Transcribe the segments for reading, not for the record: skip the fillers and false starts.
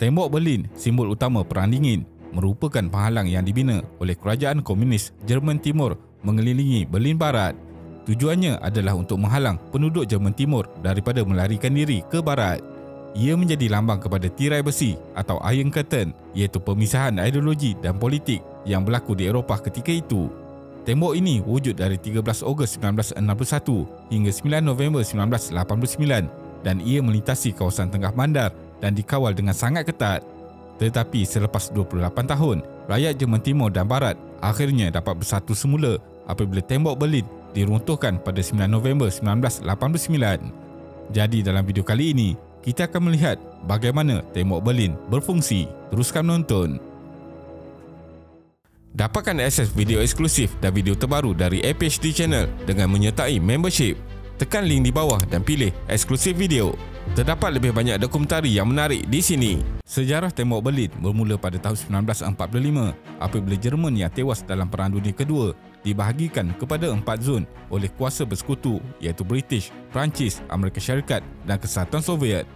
Tembok Berlin, simbol utama Perang Dingin, merupakan penghalang yang dibina oleh kerajaan komunis Jerman Timur mengelilingi Berlin Barat. Tujuannya adalah untuk menghalang penduduk Jerman Timur daripada melarikan diri ke barat. Ia menjadi lambang kepada tirai besi atau Iron Curtain, iaitu pemisahan ideologi dan politik yang berlaku di Eropah ketika itu. Tembok ini wujud dari 13 Ogos 1961 hingga 9 November 1989 dan ia melintasi kawasan tengah bandar dan dikawal dengan sangat ketat. Tetapi selepas 28 tahun, rakyat Jerman Timur dan Barat akhirnya dapat bersatu semula apabila Tembok Berlin diruntuhkan pada 9 November 1989. Jadi dalam video kali ini, kita akan melihat bagaimana Tembok Berlin berfungsi. Teruskan menonton. Dapatkan akses video eksklusif dan video terbaru dari APHD Channel dengan menyertai membership. Tekan link di bawah dan pilih eksklusif video. Terdapat lebih banyak dokumentari yang menarik di sini. Sejarah Tembok Berlin bermula pada tahun 1945 apabila Jerman yang tewas dalam Perang Dunia Kedua dibahagikan kepada 4 zon oleh kuasa bersekutu iaitu British, Perancis, Amerika Syarikat dan Kesatuan Soviet.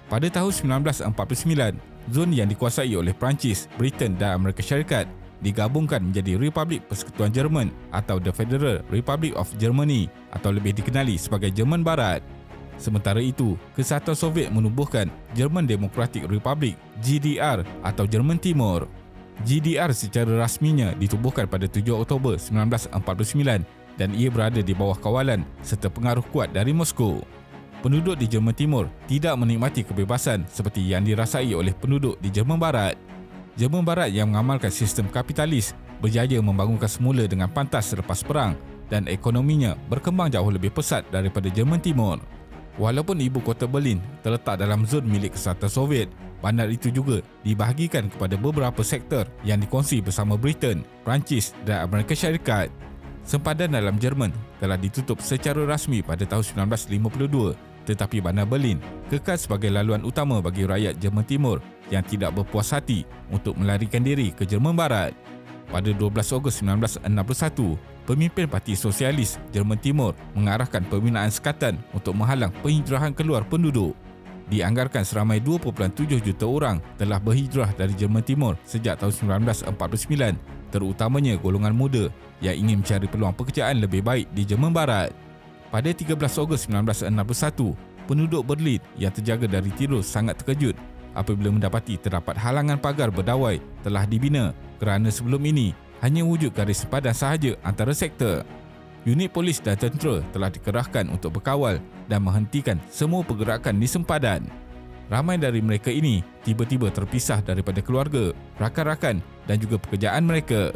Pada tahun 1949, zon yang dikuasai oleh Perancis, Britain dan Amerika Syarikat digabungkan menjadi Republik Persekutuan Jerman atau The Federal Republic of Germany atau lebih dikenali sebagai Jerman Barat. Sementara itu, Kesatuan Soviet menubuhkan German Democratic Republic GDR atau Jerman Timur. GDR secara rasminya ditubuhkan pada 7 Oktober 1949 dan ia berada di bawah kawalan serta pengaruh kuat dari Moskow. Penduduk di Jerman Timur tidak menikmati kebebasan seperti yang dirasai oleh penduduk di Jerman Barat. Jerman Barat yang mengamalkan sistem kapitalis berjaya membangunkan semula dengan pantas selepas perang dan ekonominya berkembang jauh lebih pesat daripada Jerman Timur. Walaupun ibu kota Berlin terletak dalam zon milik Kesatuan Soviet, bandar itu juga dibahagikan kepada beberapa sektor yang dikongsi bersama Britain, Perancis dan Amerika Syarikat. Sempadan dalam Jerman telah ditutup secara rasmi pada tahun 1952, tetapi bandar Berlin kekal sebagai laluan utama bagi rakyat Jerman Timur yang tidak berpuas hati untuk melarikan diri ke Jerman Barat. Pada 12 Ogos 1961, pemimpin Parti Sosialis Jerman Timur mengarahkan pembinaan sekatan untuk menghalang penghijrahan keluar penduduk. Dianggarkan seramai 2.7 juta orang telah berhijrah dari Jerman Timur sejak tahun 1949, terutamanya golongan muda yang ingin mencari peluang pekerjaan lebih baik di Jerman Barat. Pada 13 Ogos 1961, penduduk Berlin yang terjaga dari tidur sangat terkejut apabila mendapati terdapat halangan pagar berdawai telah dibina kerana sebelum ini hanya wujud garis sepadan sahaja antara sektor. Unit polis dan tentera telah dikerahkan untuk berkawal dan menghentikan semua pergerakan di sempadan. Ramai dari mereka ini tiba-tiba terpisah daripada keluarga, rakan-rakan dan juga pekerjaan mereka.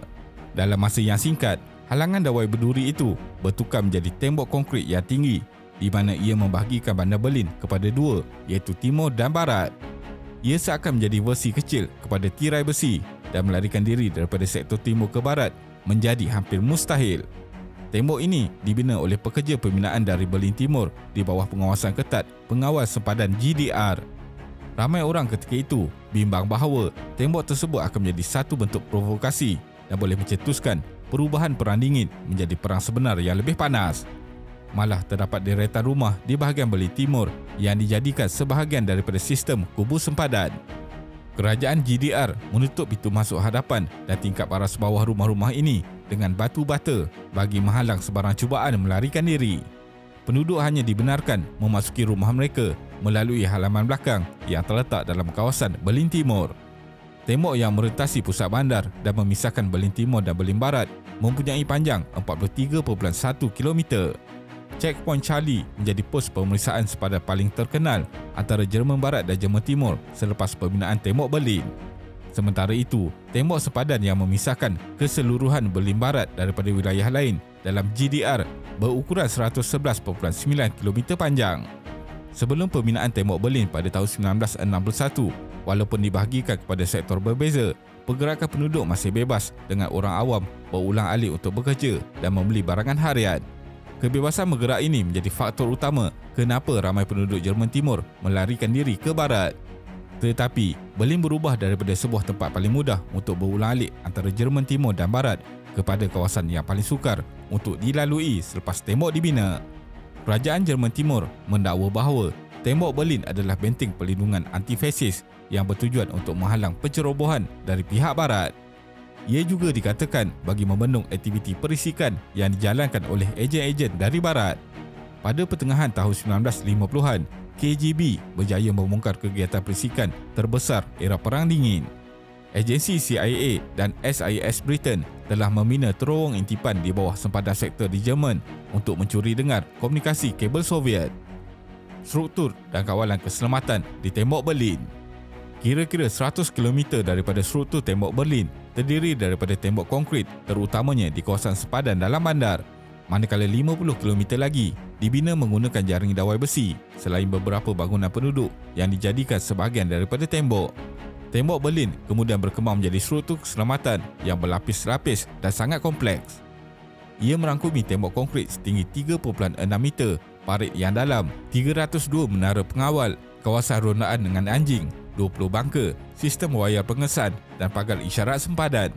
Dalam masa yang singkat, halangan dawai berduri itu bertukar menjadi tembok konkrit yang tinggi di mana ia membahagikan bandar Berlin kepada dua iaitu Timur dan Barat. Ia seakan menjadi versi kecil kepada tirai besi dan melarikan diri daripada sektor timur ke barat menjadi hampir mustahil. Tembok ini dibina oleh pekerja pembinaan dari Berlin Timur di bawah pengawasan ketat pengawal sempadan GDR. Ramai orang ketika itu bimbang bahawa tembok tersebut akan menjadi satu bentuk provokasi dan boleh mencetuskan perubahan Perang Dingin menjadi perang sebenar yang lebih panas. Malah terdapat deretan rumah di bahagian Berlin Timur yang dijadikan sebahagian daripada sistem kubu sempadan. Kerajaan GDR menutup pintu masuk hadapan dan tingkap aras bawah rumah-rumah ini dengan batu bata bagi menghalang sebarang cubaan melarikan diri. Penduduk hanya dibenarkan memasuki rumah mereka melalui halaman belakang yang terletak dalam kawasan Berlin Timur. Tembok yang merentasi pusat bandar dan memisahkan Berlin Timur dan Berlin Barat mempunyai panjang 43.1 km. Checkpoint Charlie menjadi pos pemeriksaan sepadan paling terkenal antara Jerman Barat dan Jerman Timur selepas pembinaan Tembok Berlin. Sementara itu, tembok sepadan yang memisahkan keseluruhan Berlin Barat daripada wilayah lain dalam GDR berukuran 111.9 km panjang. Sebelum pembinaan Tembok Berlin pada tahun 1961, walaupun dibahagikan kepada sektor berbeza, pergerakan penduduk masih bebas dengan orang awam berulang-alik untuk bekerja dan membeli barangan harian. Kebebasan bergerak ini menjadi faktor utama kenapa ramai penduduk Jerman Timur melarikan diri ke barat. Tetapi, Berlin berubah daripada sebuah tempat paling mudah untuk berulang-alik antara Jerman Timur dan Barat kepada kawasan yang paling sukar untuk dilalui selepas tembok dibina. Kerajaan Jerman Timur mendakwa bahawa Tembok Berlin adalah benteng perlindungan anti-fasis yang bertujuan untuk menghalang pencerobohan dari pihak barat. Ia juga dikatakan bagi membendung aktiviti perisikan yang dijalankan oleh ejen-ejen dari barat. Pada pertengahan tahun 1950-an, KGB berjaya membongkar kegiatan perisikan terbesar era Perang Dingin. Agensi CIA dan SIS Britain telah membina terowong intipan di bawah sempadan sektor di Jerman untuk mencuri dengar komunikasi kabel Soviet. Struktur dan kawalan keselamatan di Tembok Berlin. Kira-kira 100 km daripada struktur Tembok Berlin terdiri daripada tembok konkrit, terutamanya di kawasan sempadan dalam bandar, manakala 50 km lagi dibina menggunakan jaring dawai besi selain beberapa bangunan penduduk yang dijadikan sebahagian daripada tembok. Tembok Berlin kemudian berkembang menjadi struktur keselamatan yang berlapis-lapis dan sangat kompleks. Ia merangkumi tembok konkrit setinggi 3.6 meter, parit yang dalam, 302 menara pengawal, kawasan rondaan dengan anjing, 20 bangka, sistem wayar pengesan dan pagar isyarat sempadan.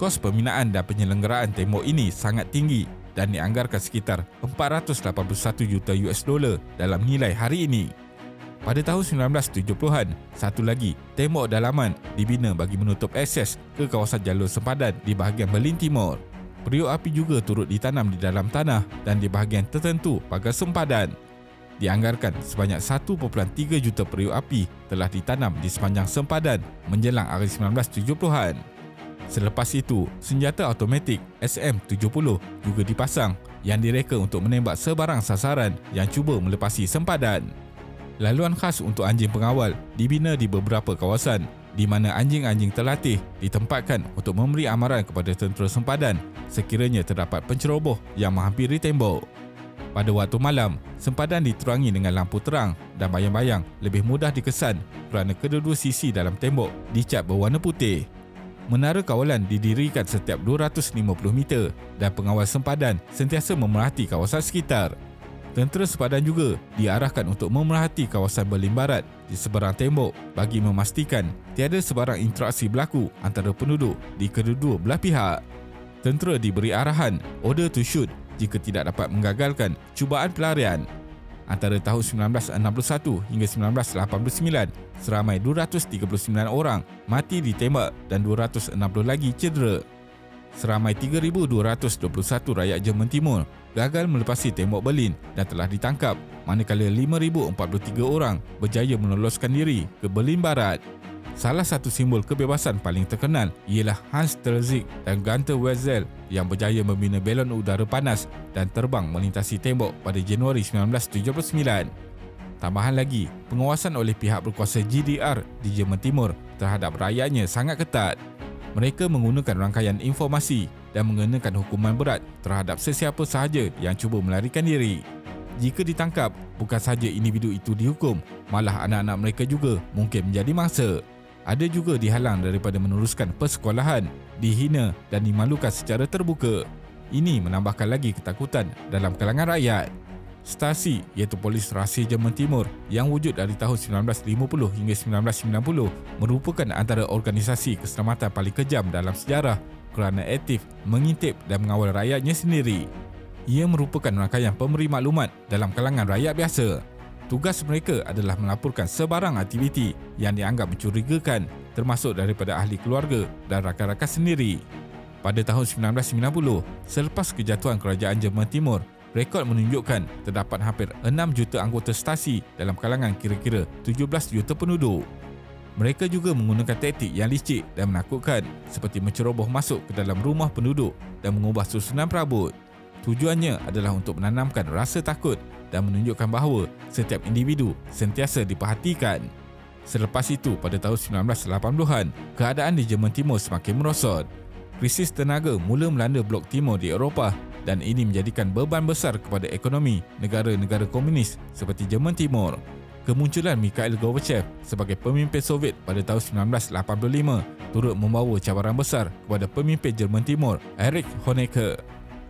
Kos pembinaan dan penyelenggaraan tembok ini sangat tinggi dan dianggarkan sekitar 481 juta US dolar dalam nilai hari ini. Pada tahun 1970-an, satu lagi tembok dalaman dibina bagi menutup akses ke kawasan jalur sempadan di bahagian Berlin Timur. Periuk api juga turut ditanam di dalam tanah dan di bahagian tertentu pagar sempadan. Dianggarkan sebanyak 1.3 juta periuk api telah ditanam di sepanjang sempadan menjelang akhir 1970-an. Selepas itu, senjata automatik SM-70 juga dipasang yang direka untuk menembak sebarang sasaran yang cuba melepasi sempadan. Laluan khas untuk anjing pengawal dibina di beberapa kawasan di mana anjing-anjing terlatih ditempatkan untuk memberi amaran kepada tentera sempadan sekiranya terdapat penceroboh yang menghampiri tembok. Pada waktu malam, sempadan diterangi dengan lampu terang dan bayang-bayang lebih mudah dikesan kerana kedua-dua sisi dalam tembok dicat berwarna putih. Menara kawalan didirikan setiap 250 meter dan pengawal sempadan sentiasa memerhati kawasan sekitar. Tentera sempadan juga diarahkan untuk memerhati kawasan Berlin Barat di seberang tembok bagi memastikan tiada sebarang interaksi berlaku antara penduduk di kedua-dua belah pihak. Tentera diberi arahan order to shoot jika tidak dapat menggagalkan cubaan pelarian. Antara tahun 1961 hingga 1989, seramai 239 orang mati ditembak dan 260 lagi cedera. Seramai 3,221 rakyat Jerman Timur gagal melepasi tembok Berlin dan telah ditangkap, manakala 5,043 orang berjaya meloloskan diri ke Berlin Barat. Salah satu simbol kebebasan paling terkenal ialah Hans Terzic dan Gunther Wetzel yang berjaya membina belon udara panas dan terbang melintasi tembok pada Januari 1979. Tambahan lagi, penguasaan oleh pihak berkuasa GDR di Jerman Timur terhadap rakyatnya sangat ketat. Mereka menggunakan rangkaian informasi dan mengenakan hukuman berat terhadap sesiapa sahaja yang cuba melarikan diri. Jika ditangkap, bukan sahaja individu itu dihukum, malah anak-anak mereka juga mungkin menjadi mangsa. Ada juga dihalang daripada meneruskan persekolahan, dihina dan dimalukan secara terbuka. Ini menambahkan lagi ketakutan dalam kalangan rakyat. Stasi iaitu Polis Rahsia Jerman Timur yang wujud dari tahun 1950 hingga 1990 merupakan antara organisasi keselamatan paling kejam dalam sejarah kerana aktif mengintip dan mengawal rakyatnya sendiri. Ia merupakan rangkaian pemberi maklumat dalam kalangan rakyat biasa. Tugas mereka adalah melaporkan sebarang aktiviti yang dianggap mencurigakan termasuk daripada ahli keluarga dan rakan-rakan sendiri. Pada tahun 1990, selepas kejatuhan kerajaan Jerman Timur, rekod menunjukkan terdapat hampir 6 juta anggota stasi dalam kalangan kira-kira 17 juta penduduk. Mereka juga menggunakan taktik yang licik dan menakutkan seperti menceroboh masuk ke dalam rumah penduduk dan mengubah susunan perabot. Tujuannya adalah untuk menanamkan rasa takut dan menunjukkan bahawa setiap individu sentiasa diperhatikan. Selepas itu, pada tahun 1980-an, keadaan di Jerman Timur semakin merosot. Krisis tenaga mula melanda blok timur di Eropah dan ini menjadikan beban besar kepada ekonomi negara-negara komunis seperti Jerman Timur. Kemunculan Mikhail Gorbachev sebagai pemimpin Soviet pada tahun 1985 turut membawa cabaran besar kepada pemimpin Jerman Timur, Erich Honecker.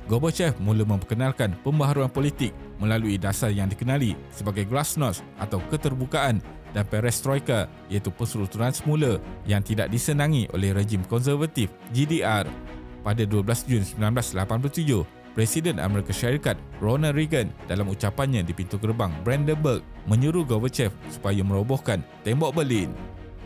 Gorbachev mula memperkenalkan pembaharuan politik melalui dasar yang dikenali sebagai glasnost atau keterbukaan dan perestroika iaitu perstrukturan semula yang tidak disenangi oleh rejim konservatif GDR. Pada 12 Jun 1987, Presiden Amerika Syarikat Ronald Reagan dalam ucapannya di pintu gerbang Brandenburg menyuruh Gorbachev supaya merobohkan tembok Berlin.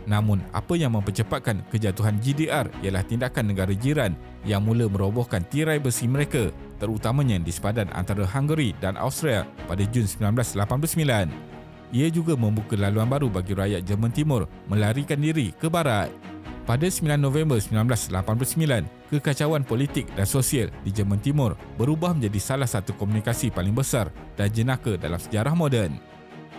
Namun, apa yang mempercepatkan kejatuhan GDR ialah tindakan negara jiran yang mula merobohkan tirai besi mereka, terutamanya di sepadan antara Hungary dan Austria pada Jun 1989. Ia juga membuka laluan baru bagi rakyat Jerman Timur melarikan diri ke barat. Pada 9 November 1989, kekacauan politik dan sosial di Jerman Timur berubah menjadi salah satu komunikasi paling besar dan jenaka dalam sejarah moden.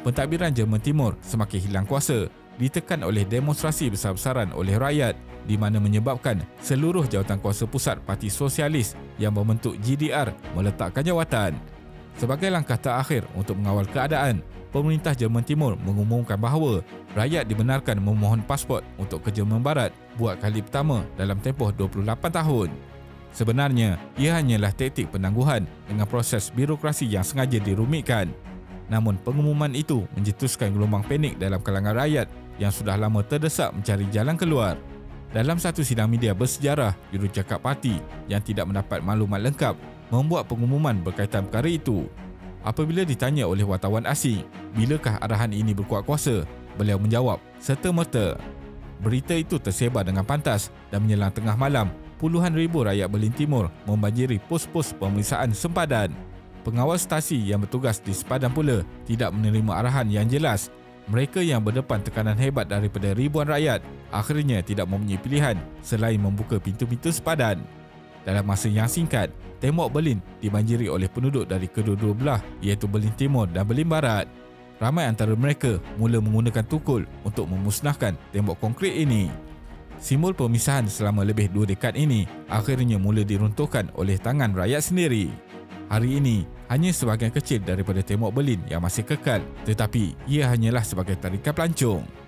Pentadbiran Jerman Timur semakin hilang kuasa, ditekan oleh demonstrasi besar-besaran oleh rakyat di mana menyebabkan seluruh jawatan kuasa pusat Parti Sosialis yang membentuk GDR meletakkan jawatan. Sebagai langkah terakhir untuk mengawal keadaan, pemerintah Jerman Timur mengumumkan bahawa rakyat dibenarkan memohon pasport untuk ke Jerman Barat buat kali pertama dalam tempoh 28 tahun. Sebenarnya, ia hanyalah taktik penangguhan dengan proses birokrasi yang sengaja dirumitkan. Namun, pengumuman itu mencetuskan gelombang panik dalam kalangan rakyat yang sudah lama terdesak mencari jalan keluar. Dalam satu sidang media bersejarah, jurucakap parti yang tidak mendapat maklumat lengkap membuat pengumuman berkaitan perkara itu. Apabila ditanya oleh wartawan asing, bilakah arahan ini berkuat kuasa, beliau menjawab, serta-merta. Berita itu tersebar dengan pantas dan menjelang tengah malam, puluhan ribu rakyat Berlin Timur membanjiri pos-pos pemeriksaan sempadan. Pengawal stasi yang bertugas di sepadan pula tidak menerima arahan yang jelas. Mereka yang berdepan tekanan hebat daripada ribuan rakyat akhirnya tidak mempunyai pilihan selain membuka pintu-pintu sepadan. Dalam masa yang singkat, tembok Berlin dibanjiri oleh penduduk dari kedua-dua belah iaitu Berlin Timur dan Berlin Barat. Ramai antara mereka mula menggunakan tukul untuk memusnahkan tembok konkrit ini. Simbol pemisahan selama lebih 2 dekad ini akhirnya mula diruntuhkan oleh tangan rakyat sendiri. Hari ini, hanya sebahagian kecil daripada tembok Berlin yang masih kekal, tetapi ia hanyalah sebagai tarikan pelancong.